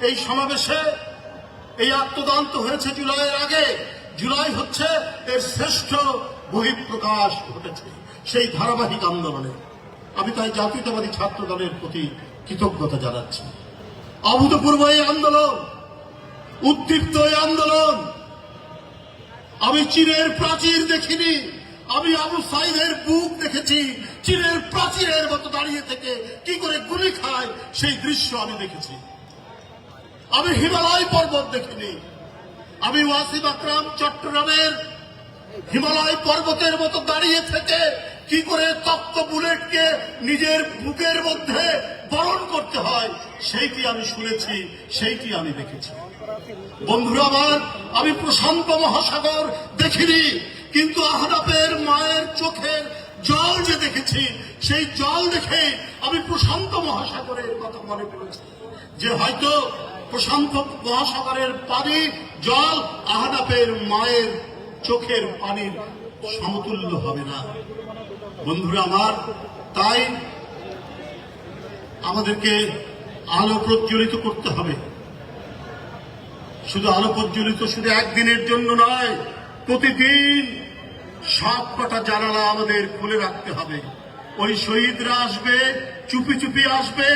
এই সমাবেশে এই আত্মদান তো হয়েছে জুলাইয়ের আগে, জুলাই হচ্ছে এর শ্রেষ্ঠ বহিঃপ্রকাশ ঘটেছে সেই ধারাবাহিক আন্দোলনে। আমি তাই জাতীয়তাবাদী ছাত্র দলের প্রতি কৃতজ্ঞতা জানাচ্ছি। অভূতপূর্ব এই আন্দোলন, উদ্দীপ্ত এই আন্দোলন। আমি চীনের প্রাচীর দেখিনি, আমি আবু সাইদের বুক দেখেছি। চীনের প্রাচীরের মতো দাঁড়িয়ে থেকে কি করে গুলি খায় সেই দৃশ্য আমি দেখেছি। আমি হিমালয় পর্বত দেখিনি, আমি ওয়াসিম আকরাম চট্টগ্রামের হিমালয় পর্বতের মতো দাঁড়িয়ে থেকে কি করে তপ্ত বুলেটকে নিজের বুকের মধ্যে বরণ করতে হয় সেইটি আমি শুনেছি, সেইটি আমি দেখেছি। বন্ধুরা আমার, আমি প্রশান্ত মহাসাগর দেখিনি, কিন্তু আহনাফের মায়ের চোখের জল যে দেখেছি, সেই জল দেখে আমি প্রশান্ত মহাসাগরের কথা মনে পড়েছি যে হয়তো প্রশান্ত মহাসাগরের পানি জল আহনাফের মায়ের চোখের পানির সমতুল্য হবে না। বন্ধুরা আমার, তাই আমাদেরকে আলো প্রজ্বলিত করতে হবে। শুধু আলো প্রজ্বলিত শুধু একদিনের জন্য নয়, প্রতিদিন সব কটা জানালা আমাদের খুলে রাখতে হবে। ওই শহীদরা আসবে, চুপি চুপি আসবে,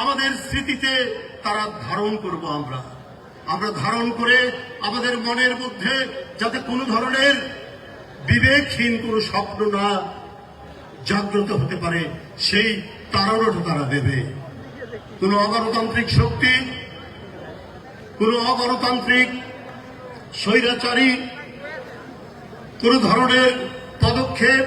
আমাদের স্মৃতিতে তারা ধারণ করব। আমরা ধারণ করে আমাদের মনের মধ্যে যাতে কোনো ধরনের বিবেকহীন কোনো স্বপ্ন না জাগ্রত হতে পারে সেই তাড়ানোটা তারা দেবে। কোন অগণতান্ত্রিক শক্তি, কোন অগণতান্ত্রিক স্বৈরাচারী কোন ধরনের পদক্ষেপ,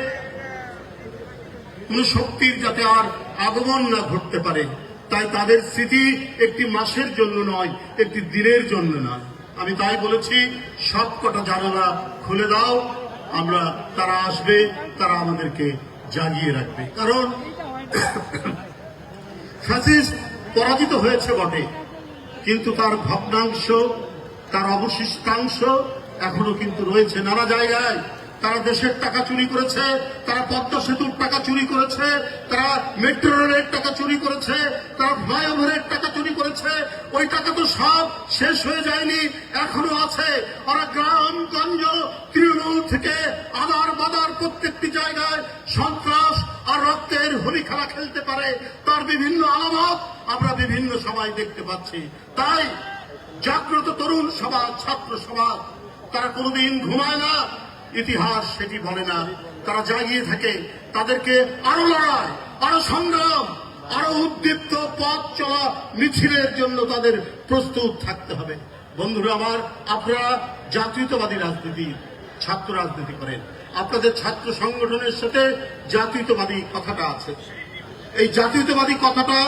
কোন শক্তির যাতে আর আগমন না ঘটতে পারে, তাই তাদের স্মৃতি একটি মাসের জন্য নয়, একটি দিনের জন্য নয়। আমি তাই বলেছি, সব কটা জানালা খুলে দাও, তারা আসবে, তারা আমাদেরকে জাগিয়ে রাখবে। কারণ ফ্যাসিস্ট পরাজিত হয়েছে বটে, কিন্তু তার ভগ্নাংশ, তার অবশিষ্টাংশ এখনো কিন্তু রয়েছে নানা জায়গায়। তারা দেশের টাকা চুরি করেছে, তারা পদ্মা সেতুর টাকা চুরি করেছে, তারা মেট্রো রেলের টাকা চুরি করেছে, তারা ফ্লাইওভারের টাকা চুরি করেছে। ওই টাকা তো সব শেষ হয়ে যায়নি, এখনো আছে। ওরা গ্রামগঞ্জ তৃণমূল থেকে আদার বাদার প্রত্যেকটি জায়গায় সন্ত্রাস আর রক্তের হোলি খেলা খেলতে পারে, তার বিভিন্ন আলামত আমরা বিভিন্ন সভায় দেখতে পাচ্ছি। তাই জাগ্রত তরুণ সমাজ, ছাত্র সমাজ, তারা কোনোদিন ঘুমায় না, ইতিহাস সেটি বলে না, তারা জাগিয়ে থাকে। তাদেরকে আরো লড়াই, আরো সংগ্রাম, আরো উদ্দীপ্ত পথ চলা মিছিলের জন্য তাদের প্রস্তুত থাকতে হবে। বন্ধুরা আমার, আপনারা জাতীয়তাবাদী রাজনীতি, ছাত্র রাজনীতি করেন, আপনাদের ছাত্র সংগঠনের সাথে জাতীয়তাবাদী কথাটা আছে। এই জাতীয়তাবাদী কথাটা,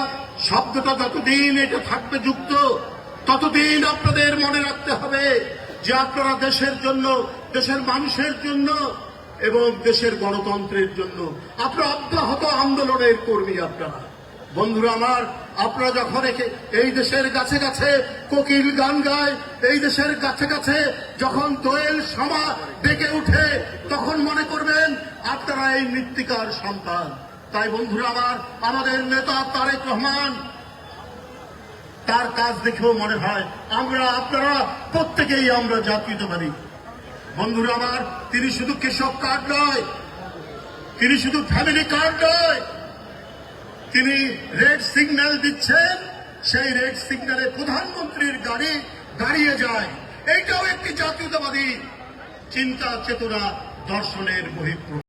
শব্দটা যতদিন এটা থাকবে যুক্ত, ততদিন আপনাদের মনে রাখতে হবে যে আপনারা দেশের জন্য, দেশের মানুষের জন্য এবং দেশের গণতন্ত্রের জন্য আপনারা অব্যাহত আন্দোলনের কর্মী। আপনারা বন্ধুরা আমার, আপনারা যখন এই দেশের গাছে গাছে কোকিল গান গায়, এই দেশের কাছে কাছে যখন দোয়েল সমা ডেকে উঠে, তখন মনে করবেন আপনারা এই মৃত্তিকার সন্তান। তাই বন্ধুরা আমার, আমাদের নেতা তারেক রহমান, তার কাজ দেখেও মনে হয় আপনারা প্রত্যেকেই আমরা জাতীয়তাবাদী। বন্ধুরা আমার, তিনি শুধু কৃষক কার্ড নয়, তিনি শুধু ফ্যামিলি কার্ড নয়, তিনি রেড সিগন্যাল দিচ্ছেন, সেই রেড সিগন্যালে প্রধানমন্ত্রীর গাড়ি দাঁড়িয়ে যায়। এইটাও একটি জাতীয়তাবাদী চিন্তা চেতনা দর্শনের বহিঃপ্রকাশ।